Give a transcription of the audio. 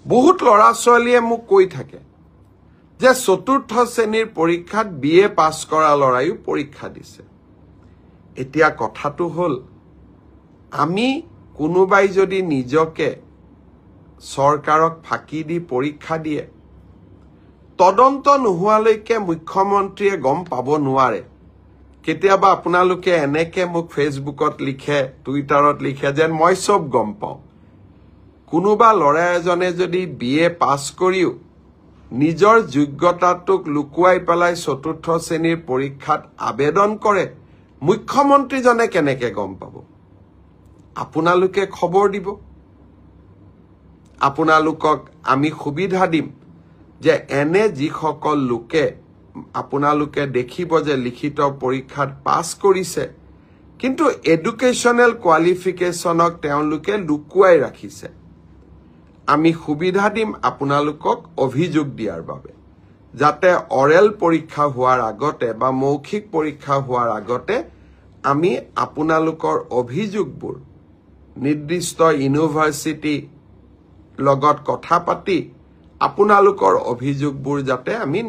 বহুত লৰা ছোৱালীয়ে মোক কৈ থাকে যে চতুৰ্থ শ্ৰেণীৰ পৰীক্ষাত বিএ পাছ কৰা লৰায়ো পৰীক্ষা দিছে এতিয়া কথাটো হল আমি কোনোবাই যদি নিজকে সৰকাৰক ফাঁকি দি পৰীক্ষা দিয়ে তদন্ত নোহোৱালৈকে মুখ্যমন্ত্ৰীয়ে গম পাব নোৱাৰে কেতিয়াবা আপোনালোকে এনেকে মোক ফেসবুকত লিখে টুইটাৰত লিখে যেন মই সব গম পাওঁ কোনোবা লৰা এজনে যদি বিএ পাছ কৰিও নিজৰ যোগ্যতাটোক লুকুৱাই পেলাই চতুৰ্থ শ্ৰেণীৰ পৰীক্ষাত আবেদন কৰে মুখ্যমন্ত্ৰীজনে কেনেকে গম পাব আপোনালোকে খবৰ দিব আপোনালোকক আমি সুবিধা দিম যে এনে যিসকল লোকে আপোনালোকে দেখিব যে লিখিত পৰীক্ষাত পাছ কৰিছে কিন্তু এডুকেশনাল কোৱালিফিকেশনক তেওঁলোকে লুকুৱাই ৰাখিছে আমি সুবিধা দিম আপোনালোকক অভিযোগ দিয়াৰ বাবে যাতে অৰেল পৰীক্ষা হোৱাৰ আগতে বা মৌখিক পৰীক্ষা হোৱাৰ আগতে আমি আপোনালোকৰ অভিযোগবোৰ নিৰ্দিষ্ট ইউনিভাৰ্সিটি লগত কথা পাতি আপোনালোকৰ অভিযোগবোৰ যাতে আমি